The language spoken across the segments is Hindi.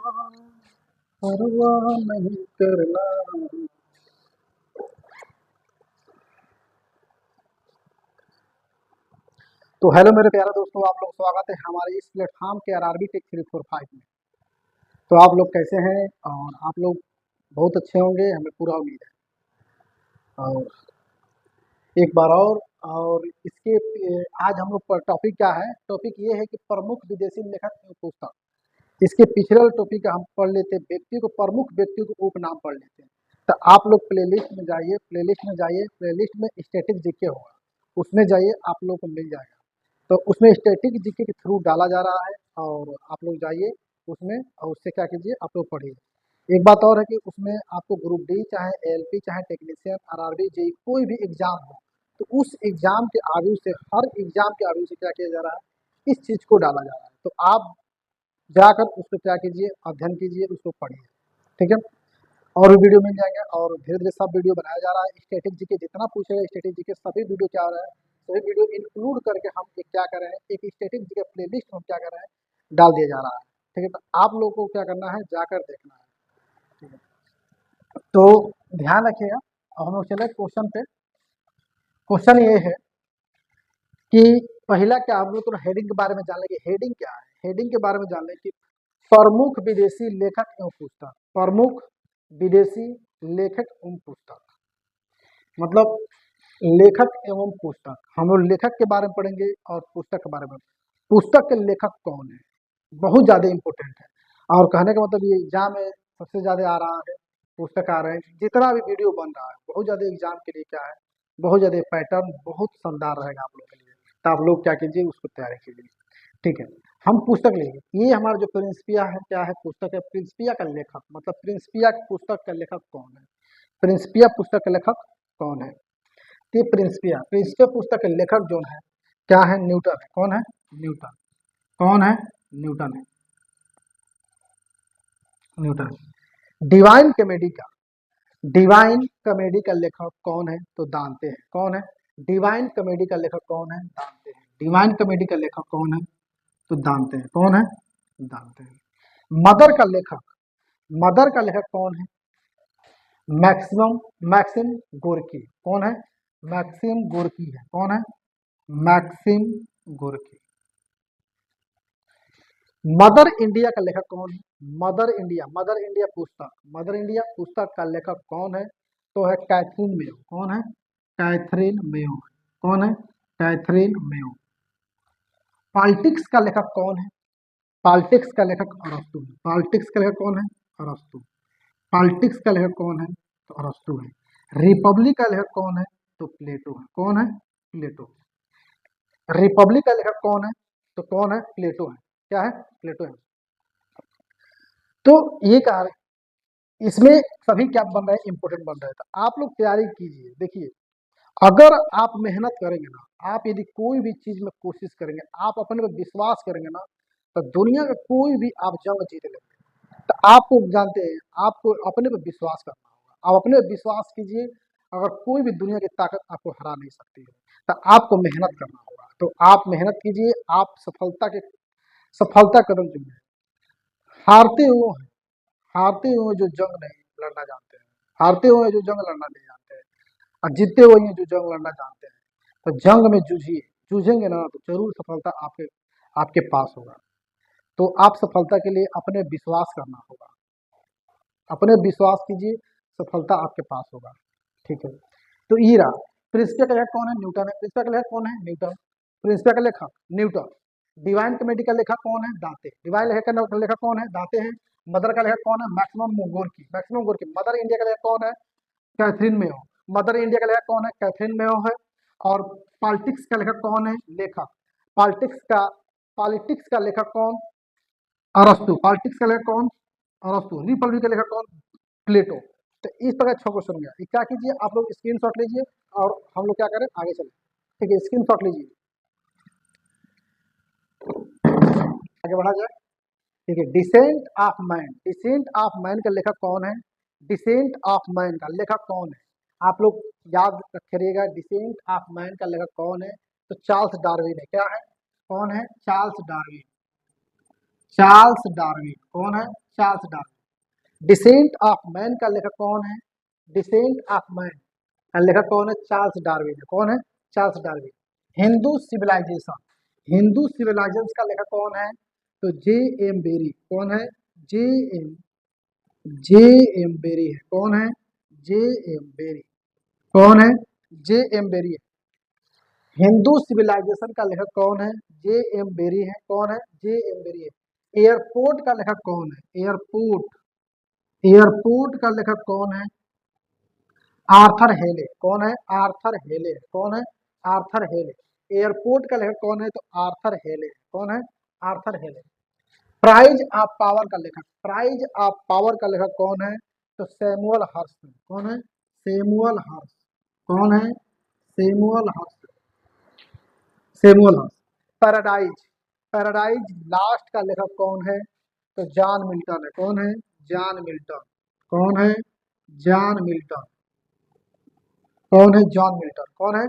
परवाह नहीं करना। तो हेलो मेरे प्यारे दोस्तों, आप लोग स्वागत है हमारे इस प्लेटफॉर्म के आरआरबी टेक 345 में। तो आप लोग कैसे हैं? और आप लोग बहुत अच्छे होंगे, हमें पूरा उम्मीद है। और एक बार और इसके आज हम लोग पर टॉपिक क्या है? टॉपिक ये है कि प्रमुख विदेशी लेखक एवं पुस्तक। इसके पिछले टॉपिक हम पढ़ लेते हैं, व्यक्ति को प्रमुख व्यक्ति को उपनाम पढ़ लेते हैं। तो आप लोग प्लेलिस्ट में जाइए, प्लेलिस्ट में स्टैटिक जीके होगा, उसमें जाइए, आप लोग को मिल जाएगा। तो उसमें स्टैटिक जीके के थ्रू डाला जा रहा है, और आप लोग जाइए उसमें और उससे क्या कीजिए, आप लोग पढ़िए। एक बात और है कि उसमें आपको ग्रुप डी चाहे एएलपी चाहे टेक्नीशियन आरआरबी जेई कोई भी एग्जाम हो, तो उस एग्जाम के आगे से, हर एग्जाम के आगे से क्या किया जा रहा है, इस चीज को डाला जा रहा है। तो आप जाकर उसको क्या कीजिए, अध्ययन कीजिए, उसको पढ़िए। ठीक है, और भी वीडियो मिल जाएंगे, और धीरे धीरे सब वीडियो बनाया जा रहा है। स्टैटिक जीके जितना पूछेगा, स्टैटिक जीके सभी वीडियो क्या हो रहा है, सभी वीडियो इंक्लूड करके हम एक क्या कर रहे हैं, एक स्टैटिक जीके प्लेलिस्ट में क्या कर रहे हैं, डाल दिया जा रहा है। ठीक है, तो आप लोगों को क्या करना है, जाकर देखना है। ठीक है, तो ध्यान रखिएगा। अब हम लोग चले क्वेश्चन पे। क्वेश्चन ये है कि पहला क्या, हम लोग तो हेडिंग के बारे में जान लेंगे। हेडिंग क्या है, हेडिंग के बारे में जान लें कि प्रमुख विदेशी लेखक एवं पुस्तक। प्रमुख विदेशी लेखक एवं पुस्तक मतलब लेखक एवं पुस्तक। हम लोग लेखक के बारे में पढ़ेंगे और पुस्तक के बारे में। पुस्तक के लेखक कौन है, बहुत ज्यादा इंपॉर्टेंट है। और कहने का मतलब ये एग्जाम में सबसे ज्यादा आ रहा है, पुस्तक आ रहे हैं, जितना भी वीडियो बन रहा है बहुत ज्यादा एग्जाम के लिए क्या है, बहुत ज्यादा पैटर्न बहुत शानदार रहेगा आप लोग के लिए। तो आप लोग क्या कीजिए, उसको तैयारी कीजिए। ठीक है, हम पुस्तक लेंगे। ये हमारा जो प्रिंसिपिया है, क्या है, पुस्तक है। प्रिंसिपिया का लेखक मतलब प्रिंसिपिया पुस्तक का लेखक कौन है, प्रिंसिपिया पुस्तक का लेखक कौन है? तो प्रिंसिपिया प्रिंसिपिया पुस्तक के लेखक जो है, क्या है, न्यूटन है। कौन है? न्यूटन। कौन है? न्यूटन है, न्यूटन। डिवाइन कॉमेडी का, डिवाइन कॉमेडी का लेखक कौन है? तो दांते हैं। कौन है? डिवाइन कॉमेडी का लेखक कौन है? दांते हैं। डिवाइन कॉमेडी का लेखक कौन है? तो दांते हैं। कौन है? दांते हैं। मदर का लेखक, मदर का लेखक कौन है? Maximum Maxim Gorky. कौन है? मैक्सिम गोर्की है। कौन है? Maxim Gorky. मदर इंडिया का लेखक कौन है? मदर इंडिया, मदर इंडिया पुस्तक, मदर इंडिया पुस्तक का लेखक कौन है? तो है कैथरीन मेयो। कौन है? Catherine Mayo. कौन है? Catherine Mayo. पॉलिटिक्स का लेखक कौन है? पॉलिटिक्स का लेखक अरस्तु है। पॉलिटिक्स का लेखक कौन है? अरस्तु। पॉलिटिक्स का लेखक कौन है? तो अरस्तु है। रिपब्लिक का लेखक कौन है? तो प्लेटो है। कौन है? प्लेटो। रिपब्लिक का लेखक कौन है? तो कौन है? प्लेटो है। क्या है? प्लेटो है। तो ये कहा, इसमें सभी क्या बन रहा है, इंपोर्टेंट बन रहा है। तो आप लोग तैयारी कीजिए। देखिए, अगर आप मेहनत करेंगे ना, आप यदि कोई भी चीज में कोशिश करेंगे, आप अपने पर विश्वास करेंगे ना, तो दुनिया का कोई भी आप जंग जीत लेंगे। तो आपको जानते हैं, आपको अपने पर विश्वास करना होगा। आप अपने पर विश्वास कीजिए, अगर कोई भी दुनिया की ताकत आपको हरा नहीं सकती है। तो आपको मेहनत करना होगा। तो आप मेहनत कीजिए, आप सफलता कदम चुनिए। हारते हुए हैं, हारते हुए जो जंग नहीं लड़ना जानते हैं, हारते हुए जो जंग लड़ना नहीं जानते हैं, और जीतते हुए हैं जो जंग लड़ना जानते हैं। तो जंग में जूझिए, जूझेंगे ना तो जरूर सफलता आपके आपके पास होगा। तो आप सफलता के लिए अपने विश्वास करना होगा, अपने विश्वास कीजिए, सफलता आपके पास होगा। ठीक है, तो ये रहा। प्रिंसिपल का लेखक कौन है? न्यूटन है। प्रिंसिपल का लेखक कौन है? न्यूटन। प्रिंसिपल का लेखक न्यूटन। डिवाइन कॉमेडी का लेखक कौन है? दांते। डिवाइन लेखक का लेखक कौन है? दांते हैं। मदर का लेखक कौन है? Maximum Gorky. Maximum Gorky. Mother India का लेखक कौन है? Catherine Mayo. मदर इंडिया का लेखक कौन है? कैथरीन मेयो है। और पॉलिटिक्स का लेखक कौन है? लेखक पॉलिटिक्स का लेखक कौन? अरस्तु। पॉलिटिक्स का लेखक कौन? अरस्तु। रिपब्लिक का लेखक कौन? प्लेटो। तो इस प्रकार 6 क्वेश्चन हो गया। ये क्या कीजिए, आप लोग स्क्रीन शॉट लीजिए, और हम लोग क्या करें, आगे चले। ठीक है, स्क्रीन शॉट लीजिए, आगे बढ़ा जाए। ठीक है, descent of man, descent of man का लेखक कौन है? डिसेंट ऑफ मैन का लेखक कौन है? आप लोग याद रखिएगा, डिसेंट ऑफ मैन का लेखक कौन है? तो चार्ल्स डार्विन है। क्या है? कौन है? Charles Darwin. Charles Darwin. कौन है? Charles Darwin. Descent of man का लेखक कौन है? डिसेंट ऑफ मैन का लेखक कौन है? चार्ल्स डार्विन है। कौन है? Charles Darwin. Hindu civilisation, Hindu civilisation का लेखक कौन है? तो जे एम बेरी। कौन है? J M J M Barrie है। कौन है? J M Barrie. कौन है? जे एम बेरी है। हिंदू सिविलाइजेशन का लेखक कौन है? जे एम बेरी है। कौन है? जे एम बेरी है। एयरपोर्ट का लेखक कौन है? एयरपोर्ट, एयरपोर्ट का लेखक कौन है? आर्थर हेले। कौन है? आर्थर हेले। कौन है? आर्थर हेले। एयरपोर्ट का लेखक कौन है? तो आर्थर हेले। कौन है? आर्थर हेले। प्राइज ऑफ पावर का लेखक, प्राइज ऑफ पावर का लेखक कौन है? तो सैमुअल हर्स्ट। कौन है? Samuel Hurst. कौन है? Samuel Hurst. Samuel Hurst. Paradise, Paradise Lost का लेखक कौन है? तो जॉन मिल्टन है। कौन है? John Milton. कौन है? John Milton. कौन है? John Milton. कौन है?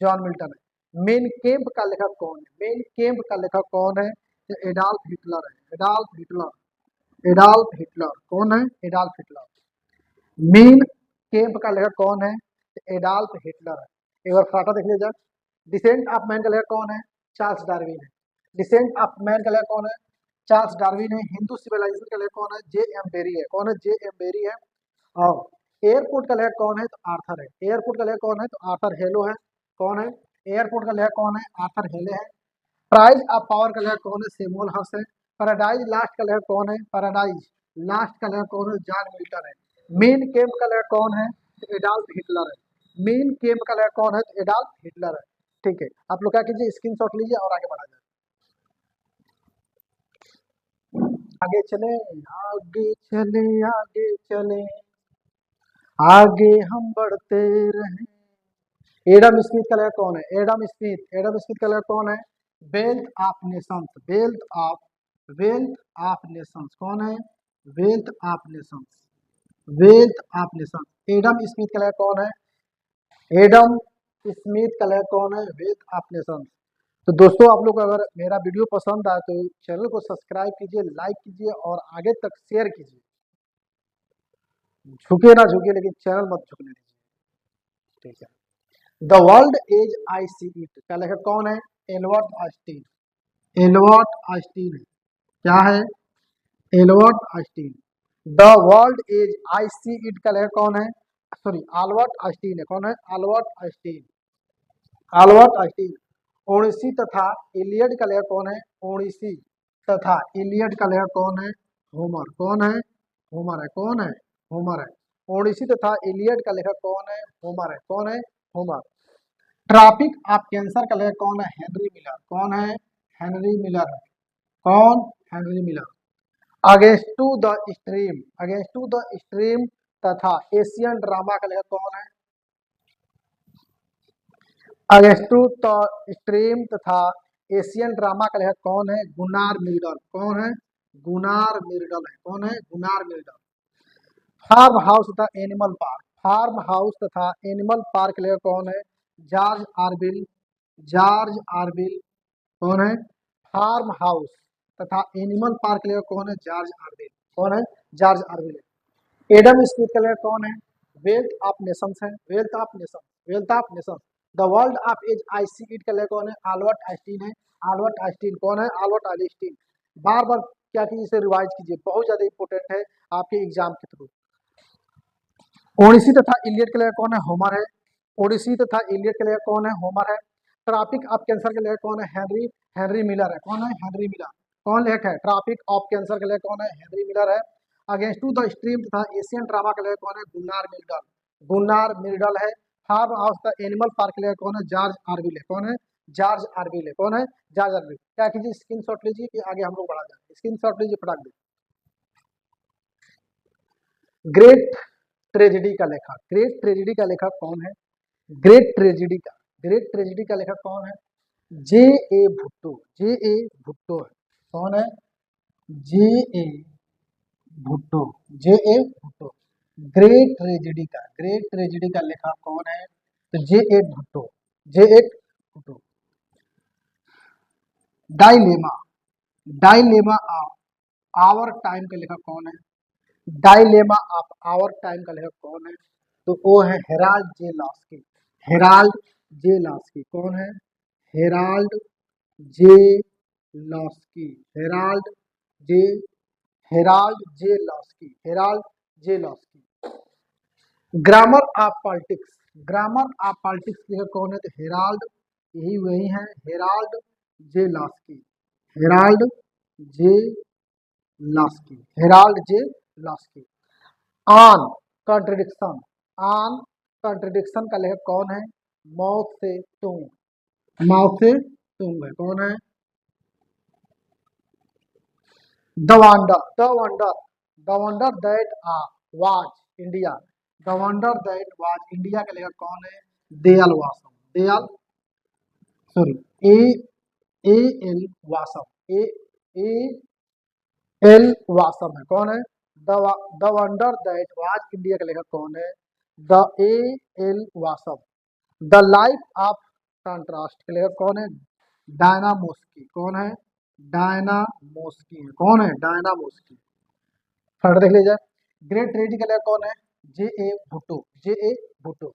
जॉन मिल्टन है। मेन केम्प का लेखक कौन है? मेन केम्प का लेखक कौन है? तो एडॉल्फ हिटलर है। Adolf Hitler. Adolf Hitler. कौन है? Adolf Hitler. मेन केम्प का लेखक कौन है? तो एडॉल्फ हिटलर है। एक बार फटाफट देख लीजिए। डिसेंट ऑफ मैन का लेखक कौन है? चार्ल्स डार्विन है। डिसेंट ऑफ मैन का लेखक कौन है? चार्ल्स डार्विन है। हिंदू सिविलाइजेशन का लेखक कौन है? जे एम बेरी है। कौन है? जे एम बेरी है। और एयरपोर्ट का लेखक कौन है? तो आर्थर है। एयरपोर्ट का लेखक कौन है? तो आर्थर हेलो है। कौन है? एयरपोर्ट का लेखक कौन है? आर्थर हेले है। प्राइज ऑफ पावर का लेखक कौन है? सैमुअल हर्स्ट है। पैराडाइज लास्ट का लेखक कौन है? पैराडाइज लास्ट का लेखक कौन है? जॉन मिल्टन है। मेन केम्प का लेखक कौन है? तो एडॉल्फ हिटलर है। मेन केम्प का लेखक कौन है? तो एडॉल्फ हिटलर है। ठीक है, आप लोग क्या कीजिए, स्क्रीनशॉट लीजिए और आगे बढ़ा जाए। आगे चले, आगे चले, आगे चले, आगे हम बढ़ते रहे। एडम स्मिथ का लेखक कौन है? Adam Smith. एडम स्मिथ का लेखक कौन है? Wealth of Nations. Wealth of, wealth of Nations. कौन है? Wealth of Nations. Wealth of Nations. Adam Smith का लेखक कौन है? एडम स्मिथ का लेखक कौन है? Wealth of Nations. तो दोस्तों, आप लोग अगर मेरा वीडियो पसंद आए तो चैनल को सब्सक्राइब कीजिए, लाइक कीजिए और आगे तक शेयर कीजिए। झुके ना झुके, लेकिन चैनल मत झुकने दीजिए। ठीक है। The World as I See It का लेखक कौन है? Albert Einstein. एल्बर्ट आइंस्टीन है। क्या है? Albert Einstein. The World as I See It का लेखक कौन है? सॉरी, अल्बर्ट आइंस्टीन है। कौन है? Albert Einstein. Albert Einstein. Odyssey तथा इलियड का लेखक कौन है? ओडिसी तथा इलियड का लेखक कौन है? होमर। कौन है? होमर है। कौन है? होमर है। ओडिसी तथा इलियड का लेखक कौन है? होमर है। कौन है? होमर। ट्रॉपिक ऑफ कैंसर का लेखक कौन है? Henry Miller. कौन है? हेनरी मिलर है। कौन? Henry Miller. Against to the Stream, Against to the Stream तथा एशियन ड्रामा का लेखक कौन है? अगेंस्ट टू द स्ट्रीम तथा एशियन ड्रामा का लेखक कौन है? Gunnar Myrdal. कौन है? गुनार मिर्डल है। कौन है? Gunnar Myrdal. फार्म हाउस तथा एनिमल पार्क, फार्म हाउस तथा एनिमल पार्क के लेखक कौन है? George Orwell. George Orwell. कौन है? फार्म हाउस तथा एनिमल पार्क के लेखक कौन है? George Orwell. कौन है? George Orville. एडम स्मिथ का लेखक कौन है? वेल्थ ऑफ नेशंस है। Wealth of Nation, Wealth of Nation. The World of as I See It का लेखक कौन है? अल्बर्ट आइंस्टीन है। Albert Einstein. कौन है? Albert Einstein. बार बार क्या कीजिए, इसे रिवाइज कीजिए, बहुत ज्यादा इंपॉर्टेंट है आपके एग्जाम के थ्रू। ओडिसी तथा इलियड के लेखक कौन है? होमर है। ओडिसी तथा इलियड के लेखक कौन है? होमर है। ट्रॉपिक ऑफ कैंसर के लेखक कौन है? हेनरी, हेनरी मिलर है। कौन है? Henry Miller. कौन लेखक है? ट्रॉपिक ऑफ कैंसर के लेखक कौन है? हेनरी मिलर है। अगेंस्ट टू द स्ट्रीम तथा एशियन ड्रामा के लेखक कौन है? Gunnar Myrdal. गुन्नार मिर्डल है। Farm House the Animal Park के लेखक कौन है? जॉर्ज ऑरविल है। कौन है? जॉर्ज ऑरविल है। कौन है? George Orville. क्या कीजिए, स्क्रीनशॉट लीजिए कि आगे हम लोग बढ़ा जाए। स्क्रीनशॉट लीजिए, फटाक दे। ग्रेट ट्रेजेडी का लेखक, ग्रेट ट्रेजेडी का लेखक कौन है? ग्रेट ट्रेजेडी का, ग्रेट ट्रेजेडी का लेखक कौन है? J A Bhutto. J A Bhutto है। कौन है? J A Bhutto. J A Bhutto. Great tragedy का, ग्रेट ट्रेजेडी का लेखक कौन है? तो J A Bhutto. J A Bhutto. Dilemma, dilemma of our time का लेखक कौन है? डायलेमा ऑफ आवर टाइम का लेखक कौन है? तो वो है Harold J Laski. Harold J Laski कौन है? Harold J Laski. Harold J Herald J Laski. Harold J Laski. Grammar of politics. Grammar of politics के कौन है? तो हेराल्ड, यही वही है, Harold J Laski. Harold J Laski. Harold J Laski. On contradiction. On contradiction का लेखक कौन है? माओ से तुंग। माओ से तुंग है, कौन है? The wonder, the wonder, the wonder that was India. The wonder that was India का लेखक कौन है? Dayal Basham. Dayal, sorry, A A L Basham. A A L Basham है, कौन है? The wonder that was India का लेखक कौन है? The A L Basham. The life of contrast के लेखक कौन है? Diana Mosley. कौन है? डायना मोस्की है, कौन है? डायना मोस्की। थर्ड देख लीजिए, ग्रेट ट्रेजेडी का लेखक कौन है? J A Bhutto. J A Bhutto.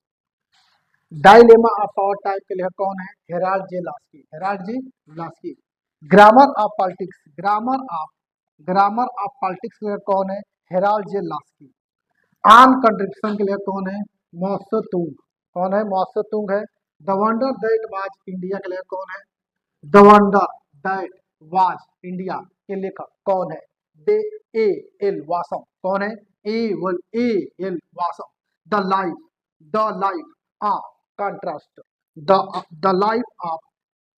Dilemma of our time के लेखक कौन है? Harold J Laski. Harold J Laski. Grammar of politics. Grammar of politics के लेखक कौन है? Harold J Laski. On contribution के लेखक कौन है? मौसो तुंग। कौन है? मौसो तुंग है। The wonder that was India के लेखक कौन है? The wonder that was India के लेखक कौन है? दे ए एल वासम। कौन है? ए L Basham. The life, the life of contrast. The life of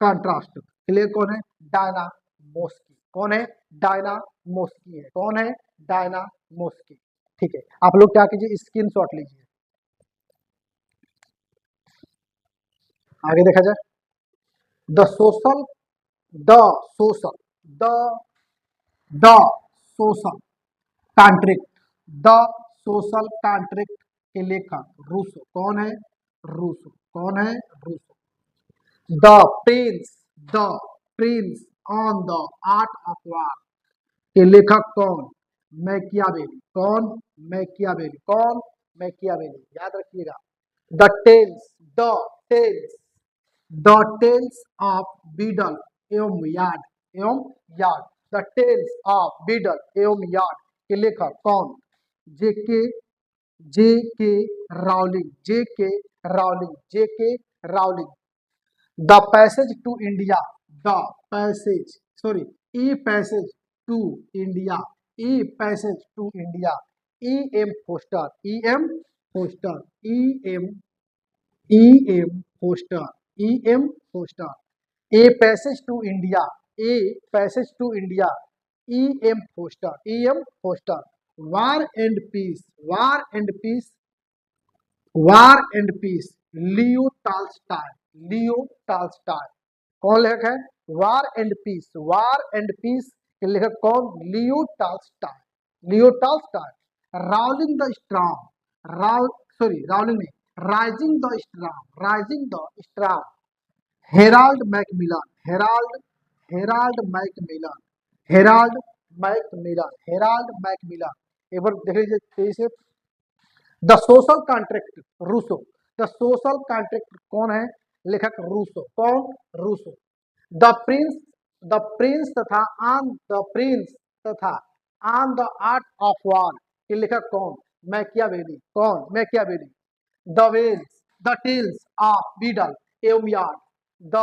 contrast के लिए कौन है? Diana Mosley. कौन है? डायना मोस्की है, कौन है? डायना मोस्की। ठीक है, आप लोग क्या कीजिए, स्क्रीन शॉट लीजिए। आगे देखा जाए, The Social, The Social, The The social Contract. The social Contract के लेखक रूसो। कौन है? रूसो। कौन है? Rousseau. The Prince, the Prince on the art of वार के लेखक कौन? मैकियावेली। कौन? मैकियावेली। कौन? मैकियावेली, याद रखिएगा। The Tales, The Tales, The tales of Beedle एवं यार्ड। एवं yard. The tales of Beedle एवं यार्ड के लेखक कौन? जेके, जे K Rowling. J K Rowling. J K Rowling. The passage to India. The passage, sorry, E passage to India. E passage to India. E M Forster. E M Forster. E M E M Forster. E M Forster. A passage to India. A passage to India. E M Forster. E M Forster. War and peace. War and peace. War and peace, Leo Tolstoy. Leo Tolstoy. कौन लेखक है? War and peace. War and peace के लेखक कौन? Leo Tolstoy. Leo Tolstoy. Rowling the storm. Row, sorry, Rowling नहीं, rising the storm. Rising the storm. Harold Macmillan. Harold, Harold Macmillan. Harold Macmillan. Harold Macmillan. एक बार देख लीजिए तेजी से। The social contract Rousseau. The social contract कौन है? लेखक रूसो। कौन? Rousseau. The Prince, the prince तथा ऑन द प्रिंस तथा ऑन द आर्ट ऑफ वार के लेखक कौन? मैकियावेली। कौन? Machiavelli. The Wales, the tales of Beedle एवं yard. The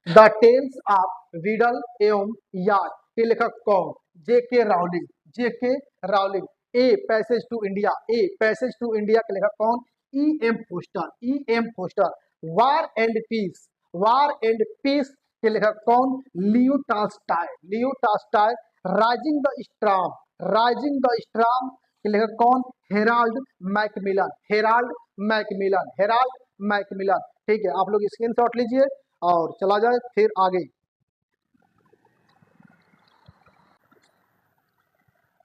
the tales of Beedle एवं यार्ड के लेखक कौन? J K Rowling. J K Rowling. A passage to India. A passage to India के लेखक कौन? E M Forster. E M Forster. War and peace. War and peace के लेखक कौन? Leo Tolstoy. Leo Tolstoy. Rising the storm. Rising the storm के लेखक कौन? Harold Macmillan. Harold Macmillan. Harold Macmillan. ठीक है, आप लोग स्क्रीन शॉट लीजिए और चला जाए फिर आगे।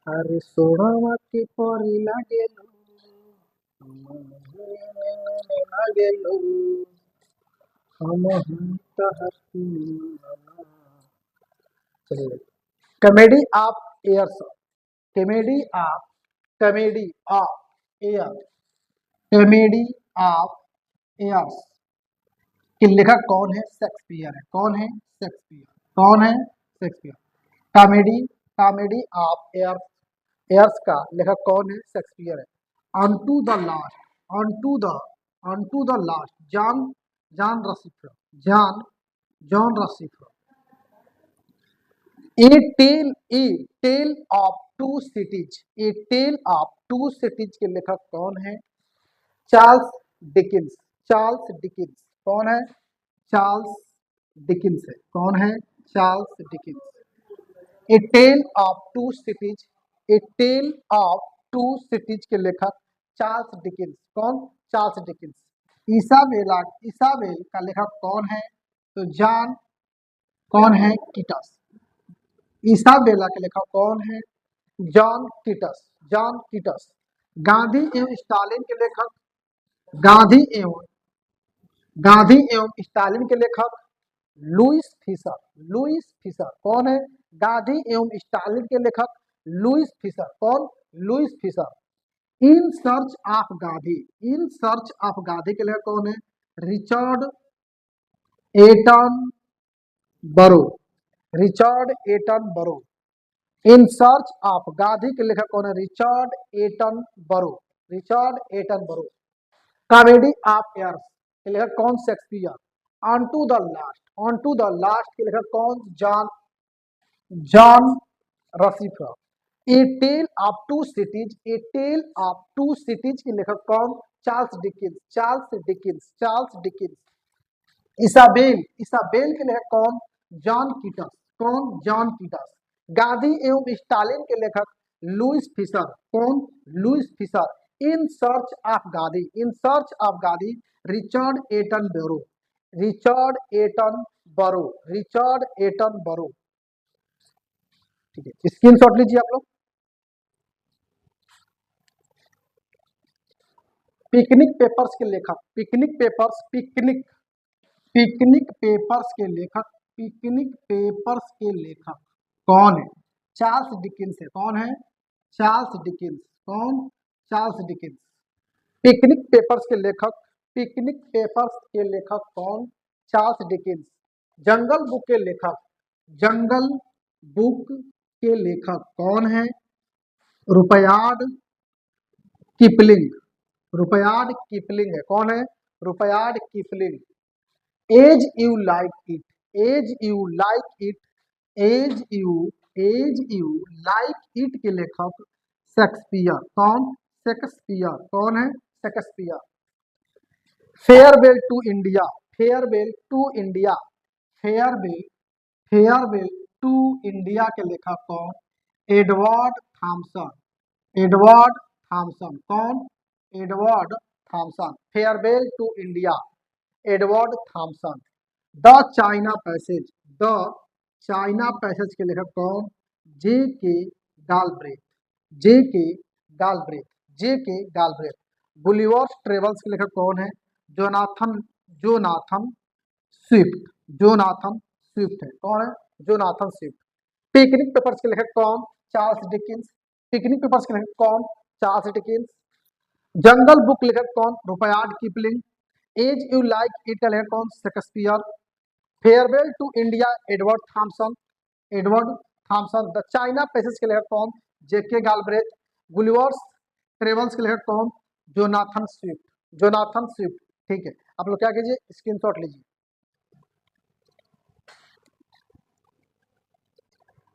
अरे सोना के परी लागेलू, लागेलू, हम तहर। चलिए, Comedy of Errors, Comedy of Error, Comedy of years के लेखक कौन है? शेक्सपियर है। कौन है? शेक्सपियर। कौन है? Shakespeare. Comedy, comedy of errors, errors का लेखक कौन है? शेक्सपियर है। Unto the last, unto the last, John, John रसिफर, जॉन रसिफर। A tale of two cities, a tale of two cities के लेखक कौन है? Charles Dickens, Charles Dickens. कौन है? चार्ल्स डिकिंस है। कौन है? Charles Dickens. A tale of two cities, a tale of two cities के लेखक चार्ल्स डिकिंस। कौन? Charles Dickens. इसाबेला, इसाबेल का लेखक कौन है? तो जॉन, कौन है? कीटस। इसाबेला के लेखक कौन है? John kits, John Keats. Gandhi एवं स्टालिन के लेखक, गांधी एवं स्टालिन के लेखक लुईस फिशर, लुईस फिशर। कौन है? गांधी एवं स्टालिन के लेखक लुईस फिशर। कौन? Louis Fischer. In search of Gandhi, in search of Gandhi के लेखक कौन है? Richard Attenborough, Richard Attenborough. In search of Gandhi के लेखक कौन है? Richard Attenborough, Richard Attenborough. Comedy of years के लेखक कौन? Shakespeare. On to the last, on to the last के लेखक कौन? जॉन, जॉन रसिफर। A tale of two cities, a tale of two cities के लेखक कौन? Charles Dickens, Charles Dickens, Charles Dickens. Isabel, Isabel के लेखक कौन? John Keats. कौन? John Keats. गांधी एवं स्टालिन के लेखक लुईस फिशर। कौन? Louis Fischer. In search of Gandhi, in search of Gandhi Richard Attenborough, Richard Attenborough, Richard Attenborough. ठीक है, स्क्रीनशॉट लीजिए आप लोग। पिकनिक पेपर्स के लेखक, picnic papers, picnic, picnic papers के लेखक, पिकनिक पेपर्स के लेखक कौन है? चार्ल्स डिकिंस है। कौन है? Charles Dickens. कौन? Charles Dickens. पिकनिक पेपर्स के लेखक, पिकनिक पेपर्स के लेखक कौन? Charles Dickens. जंगल बुक के लेखक, जंगल बुक के लेखक कौन है? रुपयार्ड किपलिंग, रुपयार्ड किपलिंग है। कौन है? Rudyard Kipling. As you like it, as you like it, as you like it के लेखक शेक्सपियर। कौन? शेक्सपियर। कौन है? Shakespeare. Farewell to India, farewell to India, farewell, farewell to India के लेखक कौन? Edward Thomson, Edward Thomson. कौन? Edward Thomson. Farewell to India, Edward Thomson. The China passage, the China passage के लेखक कौन? J K Galbraith, J K Galbraith, J K Galbraith. Gulliver's travels के लेखक कौन है? Jonathan, Jonathan Swift, Jonathan Swift है। कौन है? Jonathan Swift. पिकनिक पेपर्स के लेखक कौन? Charles Dickens. पिकनिक पेपर्स के लेखक कौन? Charles Dickens. जंगल बुक लेखक कौन? Rudyard Kipling. As you like it का लेखक कौन? Shakespeare. Farewell to India, Edward Thomson, Edward Thomson. The China passage के लेखक कौन? जेके गालब्रेथ। गुलिवर्स ट्रेवल्स के लेखक कौन? Jonathan Swift, Jonathan Swift. ठीक है, आप लोग क्या कीजिए? स्क्रीनशॉट लीजिए।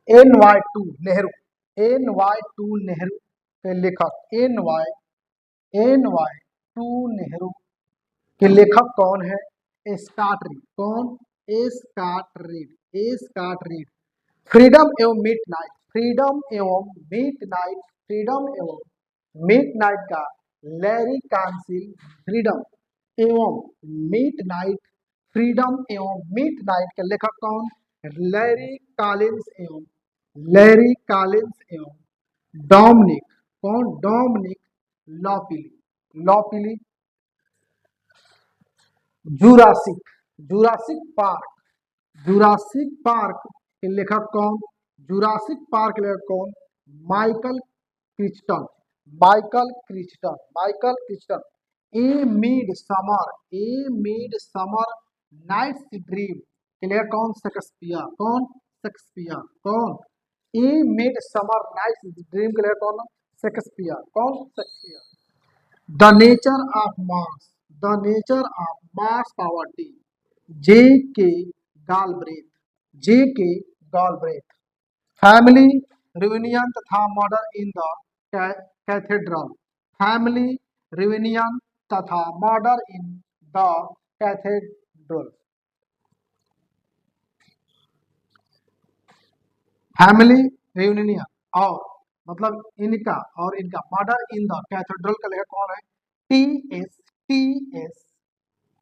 NY2 नेहरू, NY2 नेहरू के लेखक, NY2 नेहरू के लेखक कौन है? Scott Read. कौन? Scott Read, Scott Read. Freedom एवं मिड नाइट, फ्रीडम एवं मिड नाइट, फ्रीडम एवं मिड नाइट का लैरी कांसिल। फ्रीडम एवं मिड नाइट, फ्रीडम एवं मिड नाइट के लेखक कौन? लैरी कॉलिंस एवं, लैरी कॉलिंस एवं डोमिनिक। कौन? Dominique Lapierre, Lapierre. Jurassic, Jurassic park, Jurassic park के लेखक कौन? जुरासिक पार्क लेखक कौन? Michael Crichton, Michael Crichton, Michael Crichton. A midsummer night's dream के लेखक कौन? शेक्सपियर। कौन? शेक्सपियर। कौन? A midsummer night's dream के लेखक कौन? शेक्सपियर। कौन? Shakespeare. The nature of mass, the nature of mass poverty, J K Galbraith, J K Galbraith. Family reunion तथा murder in the cathedral, family reunion तथा murder in the cathedral, family reunion और मतलब इनका और इनका मर्डर इन द कैथेड्रल का लेखक कौन है? T S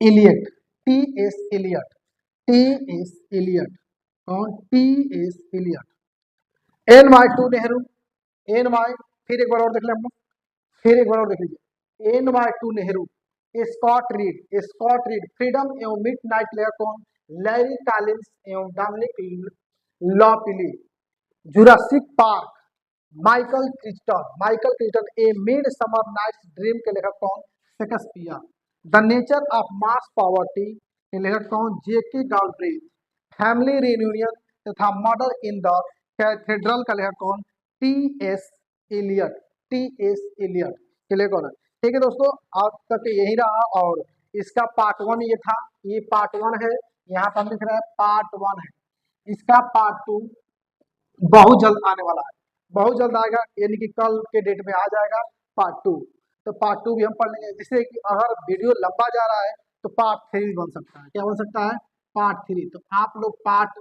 Eliot, T S Eliot, T S Eliot. कौन? T S Eliot. N Y to Nehru, N Y, फिर एक बार और देख ले हम लोग, फिर एक बार और देख लीजिए। N Y to Nehru, Scott Read, Scott Read. Freedom एवं मिड नाइट लेखक कौन? लैरी कॉलिंस एवं Dominique Lapierre. Jurassic park, Michael Crichton, Michael Crichton. A midsummer night's dream के लेखक कौन? Shakespeare. The nature of mass poverty के लेखक कौन? J K Galbraith. Family reunion तथा मर्डर इन द कैथेड्रल का लेखक कौन? T S Eliot, T S Eliot के लेखक कौन है? ठीक है दोस्तों, आज तक यही रहा और इसका पार्ट 1 ये था, ये पार्ट 1 है, यहाँ पर हम लिख रहे हैं पार्ट 1 है। इसका पार्ट 2 बहुत जल्द आने वाला है, बहुत जल्द आएगा, यानी कि कल के डेट में आ जाएगा पार्ट 2। तो पार्ट 2 भी हम पढ़ लेंगे, जिससे कि अगर वीडियो लंबा जा रहा है तो पार्ट 3 बन सकता है। क्या बन सकता है? पार्ट 3। तो आप लोग पार्ट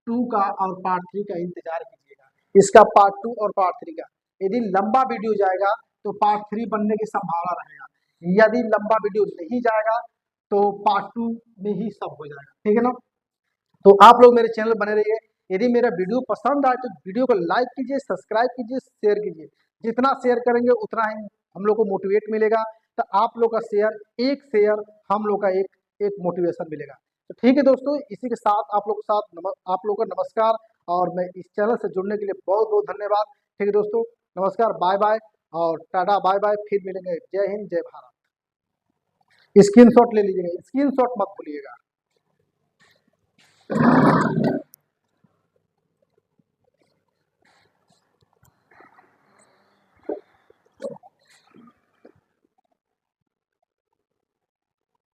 2 का और पार्ट 3 का इंतजार कीजिएगा, इसका पार्ट 2 और पार्ट 3 का। यदि लंबा वीडियो जाएगा तो पार्ट 3 बनने की संभावना रहेगा, यदि लंबा वीडियो नहीं जाएगा तो पार्ट 2 में ही सब हो जाएगा। ठीक है ना? तो आप लोग मेरे चैनल बने रहिए। यदि मेरा वीडियो पसंद आए तो वीडियो को लाइक कीजिए, सब्सक्राइब कीजिए, शेयर कीजिए। जितना शेयर करेंगे उतना ही हम लोग को मोटिवेट मिलेगा। तो आप लोग का शेयर, एक शेयर हम लोग का एक मोटिवेशन मिलेगा। तो ठीक है दोस्तों, इसी के साथ आप लोग के साथ आप लोग का नमस्कार और मैं इस चैनल से जुड़ने के लिए बहुत बहुत धन्यवाद। ठीक है दोस्तों, नमस्कार, बाय बाय और टाटा बाय बाय, फिर मिलेंगे। जय हिंद, जय भारत। स्क्रीनशॉट ले लीजिएगा, स्क्रीनशॉट मत भूलिएगा।